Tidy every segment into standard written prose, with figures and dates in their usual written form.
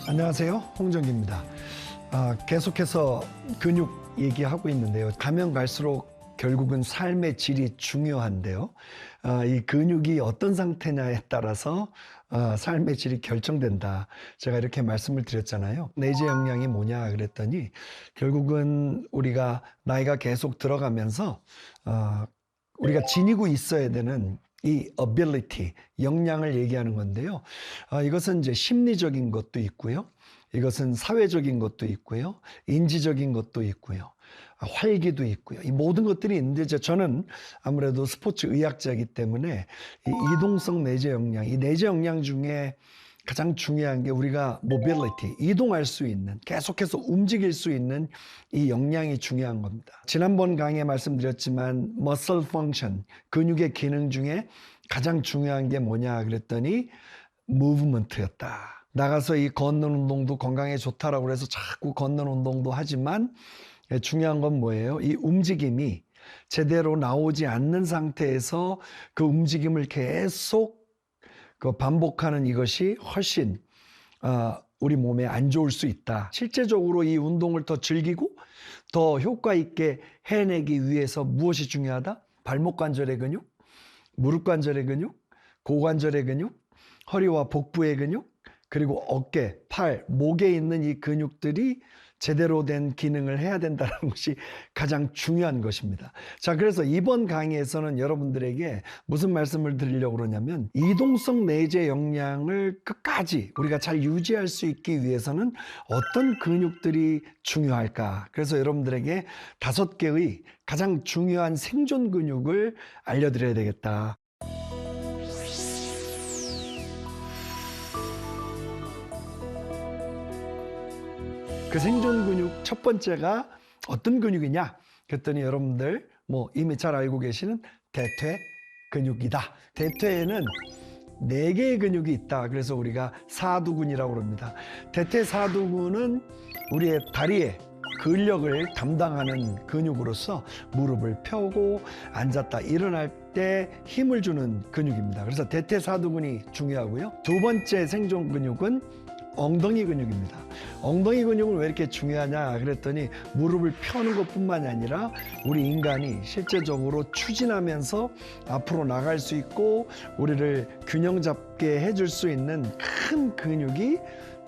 안녕하세요, 홍정기입니다. 계속해서 근육 얘기하고 있는데요. 가면 갈수록 결국은 삶의 질이 중요한데요. 이 근육이 어떤 상태냐에 따라서 삶의 질이 결정된다. 제가 이렇게 말씀을 드렸잖아요. 내재 역량이 뭐냐 그랬더니 결국은 우리가 나이가 계속 들어가면서 우리가 지니고 있어야 되는 이 ability, 역량을 얘기하는 건데요. 이것은 이제 심리적인 것도 있고요. 이것은 사회적인 것도 있고요. 인지적인 것도 있고요. 활기도 있고요. 이 모든 것들이 있는데 저는 아무래도 스포츠 의학자이기 때문에 이 이동성 내재 역량, 이 내재 역량 중에 가장 중요한 게 우리가 mobility, 이동할 수 있는, 계속해서 움직일 수 있는 이 역량이 중요한 겁니다. 지난번 강의에 말씀드렸지만 muscle function, 근육의 기능 중에 가장 중요한 게 뭐냐 그랬더니 movement였다. 나가서 이 걷는 운동도 건강에 좋다라고 해서 자꾸 걷는 운동도 하지만 중요한 건 뭐예요? 이 움직임이 제대로 나오지 않는 상태에서 그 움직임을 계속 반복하는 이것이 훨씬 우리 몸에 안 좋을 수 있다. 실제적으로 이 운동을 더 즐기고 더 효과 있게 해내기 위해서 무엇이 중요하다? 발목 관절의 근육, 무릎 관절의 근육, 고관절의 근육, 허리와 복부의 근육, 그리고 어깨, 팔, 목에 있는 이 근육들이 제대로 된 기능을 해야 된다는 것이 가장 중요한 것입니다. 자, 그래서 이번 강의에서는 여러분들에게 무슨 말씀을 드리려고 그러냐면 이동성 내재 역량을 끝까지 우리가 잘 유지할 수 있기 위해서는 어떤 근육들이 중요할까? 그래서 여러분들에게 5개의 가장 중요한 생존 근육을 알려드려야 되겠다. 그 생존 근육 첫 번째가 어떤 근육이냐? 그랬더니 여러분들 이미 잘 알고 계시는 대퇴 근육이다. 대퇴에는 4개의 근육이 있다. 그래서 우리가 사두근이라고 합니다. 대퇴 사두근은 우리의 다리의 근력을 담당하는 근육으로서 무릎을 펴고 앉았다 일어날 때 힘을 주는 근육입니다. 그래서 대퇴 사두근이 중요하고요. 두 번째 생존 근육은 엉덩이 근육입니다. 엉덩이 근육은 왜 이렇게 중요하냐 그랬더니 무릎을 펴는 것뿐만이 아니라 우리 인간이 실제적으로 추진하면서 앞으로 나갈 수 있고 우리를 균형 잡게 해줄 수 있는 큰 근육이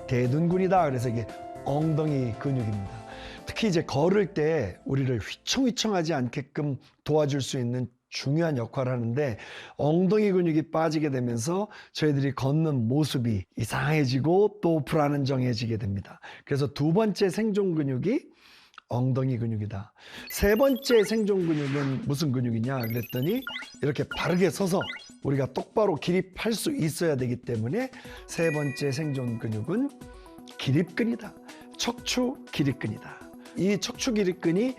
대둔근이다. 그래서 이게 엉덩이 근육입니다. 특히 이제 걸을 때 우리를 휘청휘청하지 않게끔 도와줄 수 있는 중요한 역할을 하는데 엉덩이 근육이 빠지게 되면서 저희들이 걷는 모습이 이상해지고 또 불안정해지게 됩니다. 그래서 두 번째 생존 근육이 엉덩이 근육이다. 세 번째 생존 근육은 무슨 근육이냐 그랬더니 이렇게 바르게 서서 우리가 똑바로 기립할 수 있어야 되기 때문에 세 번째 생존 근육은 기립근이다. 척추 기립근이다. 이 척추 기립근이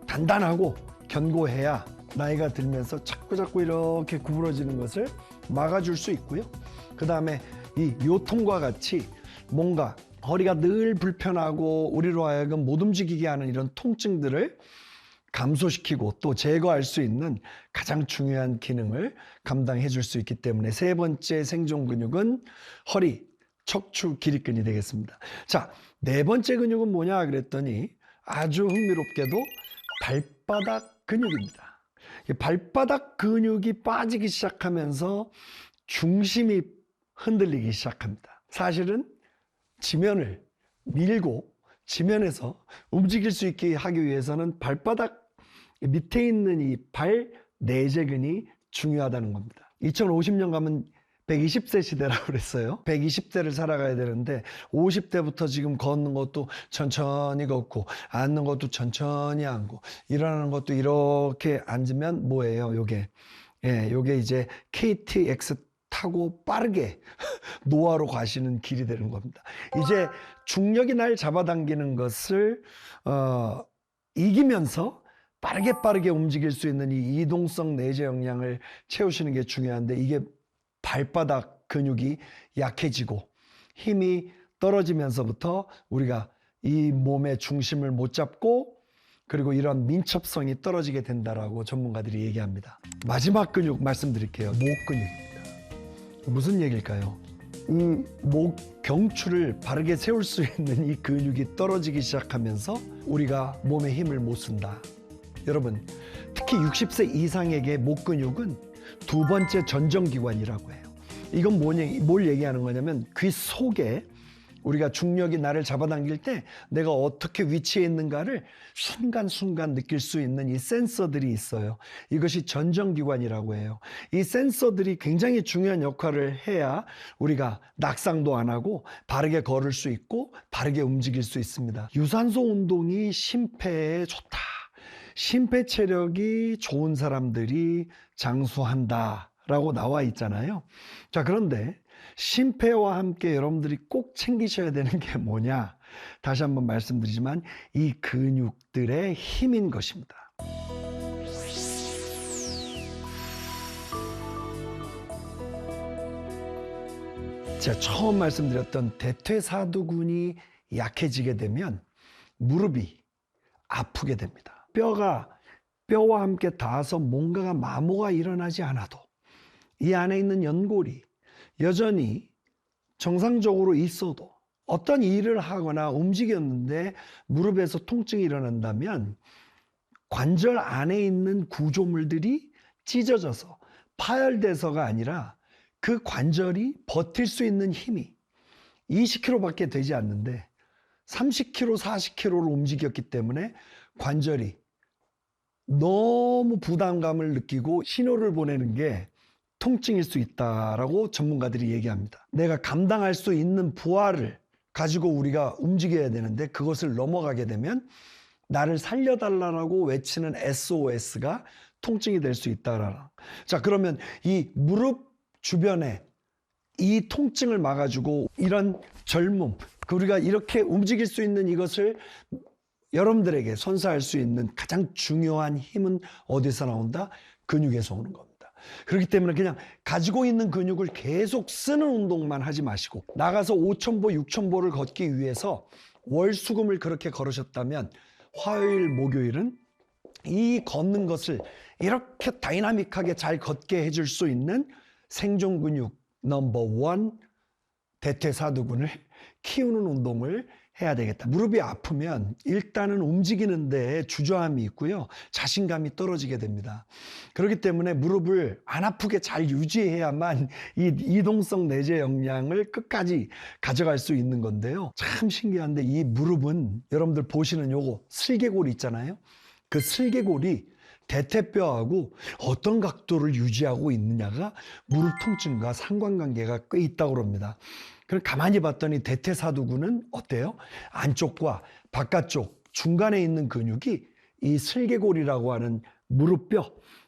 단단하고 견고해야 나이가 들면서 자꾸 이렇게 구부러지는 것을 막아줄 수 있고요. 그 다음에 이 요통과 같이 뭔가 허리가 늘 불편하고 우리로 하여금 못 움직이게 하는 이런 통증들을 감소시키고 또 제거할 수 있는 가장 중요한 기능을 감당해 줄 수 있기 때문에 세 번째 생존 근육은 허리, 척추 기립근이 되겠습니다. 자, 네 번째 근육은 뭐냐 그랬더니 아주 흥미롭게도 발바닥 근육입니다. 발바닥 근육이 빠지기 시작하면서 중심이 흔들리기 시작합니다. 사실은 지면을 밀고 지면에서 움직일 수 있게 하기 위해서는 발바닥 밑에 있는 이 발 내재근이 중요하다는 겁니다. 2050년 가면 120세 시대라고 그랬어요. 120세를 살아가야 되는데 50대부터 지금 걷는 것도 천천히 걷고 앉는 것도 천천히 앉고 일어나는 것도 이렇게 앉으면 뭐예요? 요게 이제 KTX 타고 빠르게 노화로 가시는 길이 되는 겁니다. 이제 중력이 날 잡아당기는 것을 이기면서 빠르게 움직일 수 있는 이 이동성 내재 역량을 채우시는 게 중요한데 이게 발바닥 근육이 약해지고 힘이 떨어지면서부터 우리가 이 몸의 중심을 못 잡고 그리고 이런 민첩성이 떨어지게 된다라고 전문가들이 얘기합니다. 마지막 근육 말씀드릴게요. 목 근육입니다. 무슨 얘기일까요? 이 목 경추를 바르게 세울 수 있는 이 근육이 떨어지기 시작하면서 우리가 몸에 힘을 못 쓴다. 여러분, 특히 60세 이상에게 목 근육은 두 번째 전정기관이라고 해요. 이건 뭘 얘기하는 거냐면 귀 속에 우리가 중력이 나를 잡아당길 때 내가 어떻게 위치해 있는가를 순간순간 느낄 수 있는 이 센서들이 있어요. 이것이 전정기관이라고 해요. 이 센서들이 굉장히 중요한 역할을 해야 우리가 낙상도 안 하고 바르게 걸을 수 있고 바르게 움직일 수 있습니다. 유산소 운동이 심폐에 좋다. 심폐 체력이 좋은 사람들이 장수한다 라고 나와 있잖아요. 자, 그런데 심폐와 함께 여러분들이 꼭 챙기셔야 되는 게 뭐냐? 다시 한번 말씀드리지만 이 근육들의 힘인 것입니다. 제가 처음 말씀드렸던 대퇴사두근이 약해지게 되면 무릎이 아프게 됩니다. 뼈와 함께 닿아서 뭔가가 마모가 일어나지 않아도 이 안에 있는 연골이 여전히 정상적으로 있어도 어떤 일을 하거나 움직였는데 무릎에서 통증이 일어난다면 관절 안에 있는 구조물들이 찢어져서 파열돼서가 아니라 그 관절이 버틸 수 있는 힘이 20kg밖에 되지 않는데 30kg, 40kg를 움직였기 때문에 관절이 너무 부담감을 느끼고 신호를 보내는 게 통증일 수 있다라고 전문가들이 얘기합니다. 내가 감당할 수 있는 부하를 가지고 우리가 움직여야 되는데 그것을 넘어가게 되면 나를 살려달라고 외치는 SOS가 통증이 될 수 있다라. 자, 그러면 이 무릎 주변에 이 통증을 막아주고 이런 젊음, 우리가 이렇게 움직일 수 있는 이것을 여러분들에게 선사할 수 있는 가장 중요한 힘은 어디서 나온다? 근육에서 오는 겁니다. 그렇기 때문에 그냥 가지고 있는 근육을 계속 쓰는 운동만 하지 마시고 나가서 5,000보, 6,000보를 걷기 위해서 월수금을 그렇게 걸으셨다면 화요일, 목요일은 이 걷는 것을 이렇게 다이나믹하게 잘 걷게 해줄 수 있는 생존 근육 넘버 1 대퇴사두근을 키우는 운동을 해야 되겠다. 무릎이 아프면 일단은 움직이는데 주저함이 있고요. 자신감이 떨어지게 됩니다. 그렇기 때문에 무릎을 안 아프게 잘 유지해야만 이 이동성 내재 역량을 끝까지 가져갈 수 있는 건데요. 참 신기한데 이 무릎은 여러분들 보시는 요거 슬개골 있잖아요. 그 슬개골이 대퇴뼈하고 어떤 각도를 유지하고 있느냐가 무릎 통증과 상관관계가 꽤 있다고 합니다. 그럼 가만히 봤더니 대퇴사두근은 어때요? 안쪽과 바깥쪽 중간에 있는 근육이 이 슬개골이라고 하는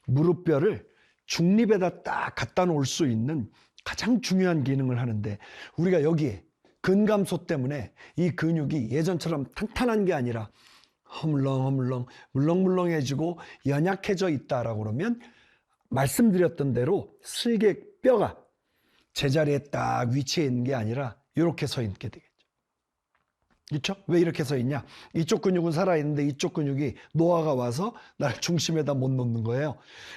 무릎뼈를 중립에다 딱 갖다 놓을 수 있는 가장 중요한 기능을 하는데 우리가 여기에 근감소 때문에 이 근육이 예전처럼 탄탄한 게 아니라 허물렁허물렁 물렁물렁해지고 연약해져 있다라고 그러면 말씀드렸던 대로 슬개뼈가 제자리에 딱 위치해 있는 게 아니라 이렇게 서 있게 되겠죠. 그렇죠? 왜 이렇게 서 있냐? 이쪽 근육은 살아있는데 이쪽 근육이 노화가 와서 나를 중심에다 못 놓는 거예요.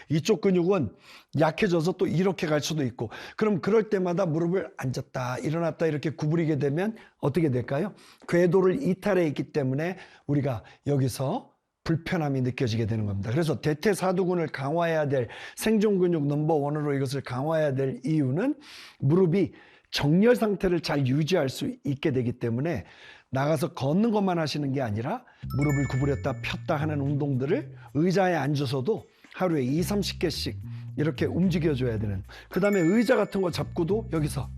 이쪽 근육은 약해져서 또 이렇게 갈 수도 있고 그럼 그럴 때마다 무릎을 앉았다 일어났다 이렇게 구부리게 되면 어떻게 될까요? 궤도를 이탈해 있기 때문에 우리가 여기서 불편함이 느껴지게 되는 겁니다. 그래서 대퇴사두근을 강화해야 될 생존근육 넘버 1으로 이것을 강화해야 될 이유는 무릎이 정렬 상태를 잘 유지할 수 있게 되기 때문에 나가서 걷는 것만 하시는 게 아니라 무릎을 구부렸다 폈다 하는 운동들을 의자에 앉아서도 하루에 20-30개씩 이렇게 움직여줘야 되는 그 다음에 의자 같은 거 잡고도 여기서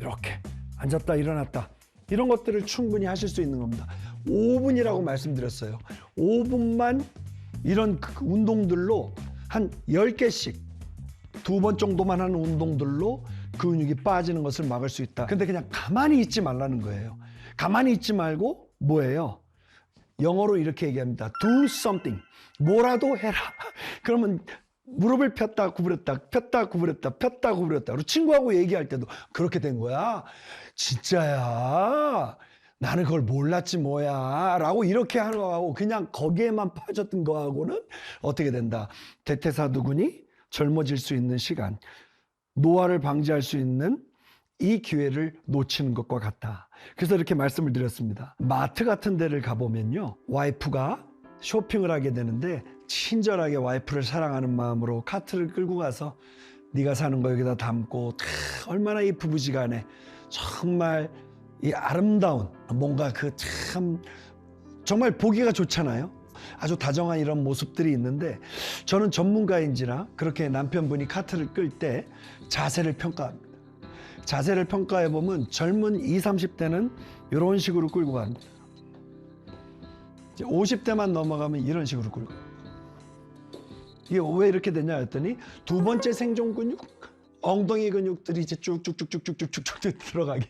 이렇게 앉았다 일어났다 이런 것들을 충분히 하실 수 있는 겁니다. 5분이라고 말씀드렸어요. 5분만 이런 운동들로 한 10개씩 2번 정도만 하는 운동들로 근육이 빠지는 것을 막을 수 있다. 근데 그냥 가만히 있지 말라는 거예요. 가만히 있지 말고 뭐예요? 영어로 이렇게 얘기합니다. Do something. 뭐라도 해라. 그러면 무릎을 폈다 구부렸다 폈다 구부렸다 폈다 구부렸다. 그리고 친구하고 얘기할 때도 그렇게 된 거야. 진짜야. 나는 그걸 몰랐지 뭐야 라고 이렇게 하는 거하고 그냥 거기에만 빠졌던 거하고는 어떻게 된다. 대퇴사두근이 젊어질 수 있는 시간, 노화를 방지할 수 있는 이 기회를 놓치는 것과 같다. 그래서 이렇게 말씀을 드렸습니다. 마트 같은 데를 가보면요, 와이프가 쇼핑을 하게 되는데 친절하게 와이프를 사랑하는 마음으로 카트를 끌고 가서 네가 사는 거 여기다 담고, 얼마나 이 부부지간에 정말 이 아름다운 뭔가 그 참 정말 보기가 좋잖아요. 아주 다정한 이런 모습들이 있는데, 저는 전문가인지라 그렇게 남편분이 카트를 끌 때 자세를 평가합니다. 자세를 평가해 보면 젊은 20, 30대는 이런 식으로 끌고 갑니다. 50대만 넘어가면 이런 식으로 끌고. 이게 왜 이렇게 되냐 했더니 두 번째 생존 근육, 엉덩이 근육들이 이제 쭉쭉쭉쭉쭉쭉쭉 들어가게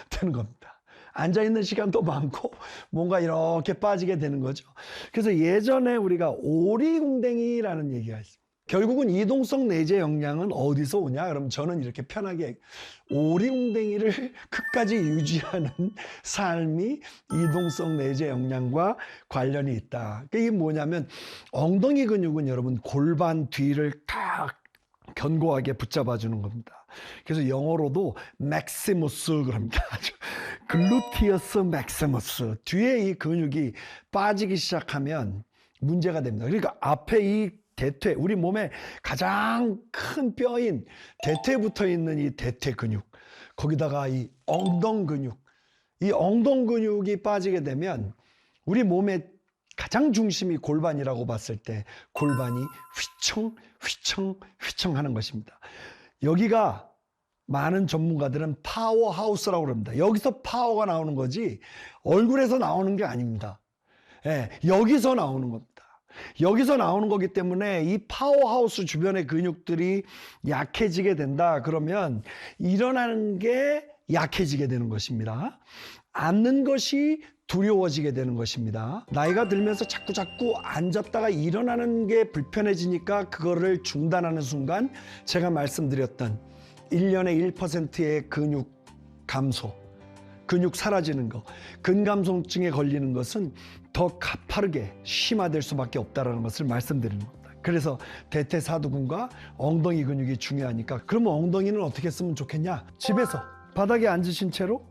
되는 겁니다. 앉아있는 시간도 많고 뭔가 이렇게 빠지게 되는 거죠. 그래서 예전에 우리가 오리궁뎅이라는 얘기가 있습니다. 결국은 이동성 내재 역량은 어디서 오냐? 그럼 저는 이렇게 편하게 오리궁뎅이를 끝까지 유지하는 삶이 이동성 내재 역량과 관련이 있다. 이게 뭐냐면 엉덩이 근육은 여러분 골반 뒤를 딱 견고하게 붙잡아 주는 겁니다. 그래서 영어로도 맥시무스 그럽니다. 글루티어스 맥시무스. 뒤에 이 근육이 빠지기 시작하면 문제가 됩니다. 그러니까 앞에 이 대퇴, 우리 몸의 가장 큰 뼈인 대퇴에 붙어 있는 이 대퇴 근육, 거기다가 이 엉덩 근육, 이 엉덩 근육이 빠지게 되면 우리 몸의 가장 중심이 골반이라고 봤을 때 골반이 휘청 하는 것입니다. 여기가 많은 전문가들은 파워하우스라고 합니다. 여기서 파워가 나오는 거지 얼굴에서 나오는 게 아닙니다. 예, 여기서 나오는 겁니다. 여기서 나오는 거기 때문에 이 파워하우스 주변의 근육들이 약해지게 된다. 그러면 일어나는 게 약해지게 되는 것입니다. 앉는 것이 두려워지게 되는 것입니다. 나이가 들면서 자꾸 앉았다가 일어나는 게 불편해지니까 그거를 중단하는 순간 제가 말씀드렸던 1년에 1%의 근육 감소, 근육 사라지는 거, 근감소증에 걸리는 것은 더 가파르게 심화될 수밖에 없다는 것을 말씀드리는 겁니다. 그래서 대퇴사두근과 엉덩이 근육이 중요하니까, 그러면 엉덩이는 어떻게 쓰면 좋겠냐? 집에서 바닥에 앉으신 채로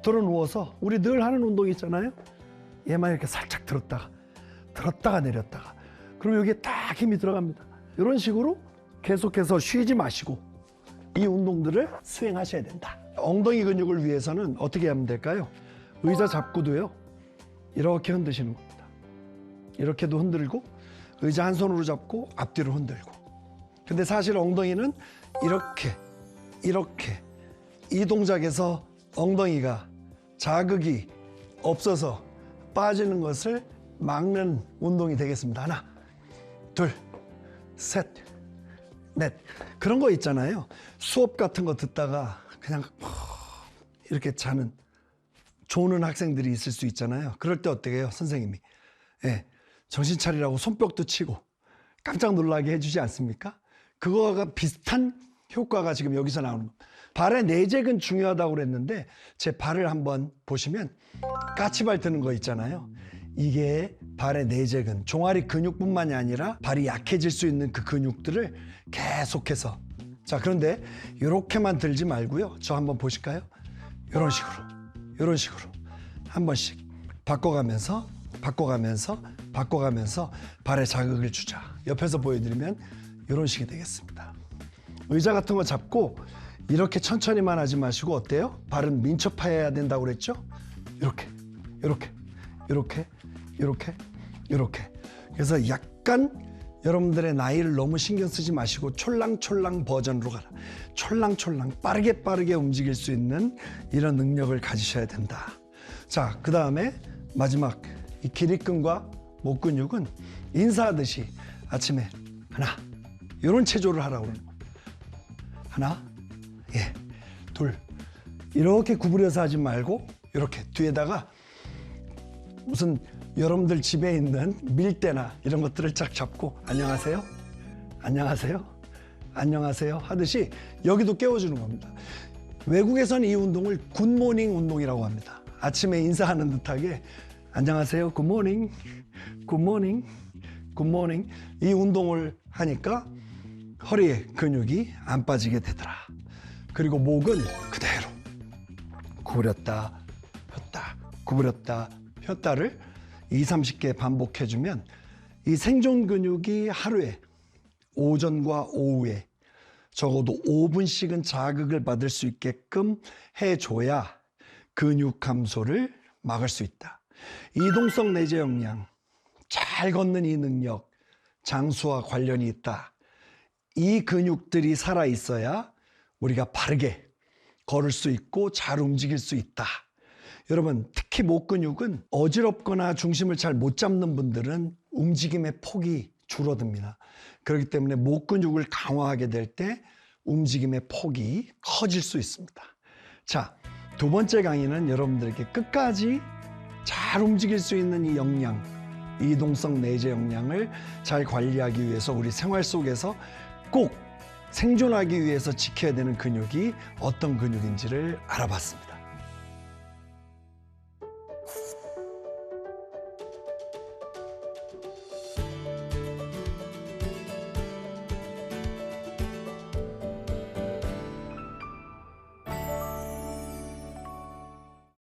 들어 누워서 우리 늘 하는 운동 있잖아요. 얘만 이렇게 살짝 들었다가 내렸다가, 그럼 여기에 딱 힘이 들어갑니다. 이런 식으로 계속해서 쉬지 마시고 이 운동들을 수행하셔야 된다. 엉덩이 근육을 위해서는 어떻게 하면 될까요? 의자 잡고도요, 이렇게 흔드시는 겁니다. 이렇게도 흔들고, 의자 한 손으로 잡고 앞뒤로 흔들고. 근데 사실 엉덩이는 이렇게 이 동작에서 엉덩이가 자극이 없어서 빠지는 것을 막는 운동이 되겠습니다. 하나, 둘, 셋, 넷. 그런 거 있잖아요. 수업 같은 거 듣다가 그냥 이렇게 조는 학생들이 있을 수 있잖아요. 그럴 때 어떻게 해요? 선생님이 정신 차리라고 손뼉도 치고 깜짝 놀라게 해주지 않습니까? 그거가 비슷한 효과가 지금 여기서 나오는 겁니다. 발의 내재근 중요하다고 그랬는데 제 발을 한번 보시면 까치발 드는 거 있잖아요. 이게 발의 내재근, 종아리 근육뿐만이 아니라 발이 약해질 수 있는 그 근육들을 계속해서, 자, 그런데 이렇게만 들지 말고요, 저 한번 보실까요? 이런 식으로 한 번씩 바꿔가면서 발에 자극을 주자. 옆에서 보여드리면 이런 식이 되겠습니다. 의자 같은 거 잡고 이렇게 천천히만 하지 마시고, 어때요? 발은 민첩해야 된다고 그랬죠? 이렇게. 그래서 약간 여러분들의 나이를 너무 신경 쓰지 마시고 촐랑촐랑 버전으로 가라. 촐랑촐랑 빠르게 움직일 수 있는 이런 능력을 가지셔야 된다. 자, 그 다음에 마지막 이 기립근과 목 근육은 인사하듯이 아침에 하나, 이런 체조를 하라고 그러는 겁니다. 하나, 둘, 이렇게 구부려서 하지 말고 이렇게 뒤에다가 무슨 여러분들 집에 있는 밀대나 이런 것들을 쫙 잡고 안녕하세요 하듯이 여기도 깨워주는 겁니다. 외국에서는 이 운동을 굿모닝 운동이라고 합니다. 아침에 인사하는 듯하게 안녕하세요, 굿모닝. 이 운동을 하니까 허리에 근육이 안 빠지게 되더라. 그리고 목은 그대로 구부렸다 폈다 구부렸다 폈다를 20-30개 반복해주면 이 생존 근육이 하루에 오전과 오후에 적어도 5분씩은 자극을 받을 수 있게끔 해줘야 근육 감소를 막을 수 있다. 이동성 내재 역량, 잘 걷는 이 능력, 장수와 관련이 있다. 이 근육들이 살아있어야 우리가 바르게 걸을 수 있고 잘 움직일 수 있다. 여러분, 특히 목 근육은 어지럽거나 중심을 잘 못 잡는 분들은 움직임의 폭이 줄어듭니다. 그렇기 때문에 목 근육을 강화하게 될 때 움직임의 폭이 커질 수 있습니다. 자, 두 번째 강의는 여러분들에게 끝까지 잘 움직일 수 있는 이 역량, 이동성 내재 역량을 잘 관리하기 위해서 우리 생활 속에서 꼭 생존하기 위해서 지켜야 되는 근육이 어떤 근육인지를 알아봤습니다.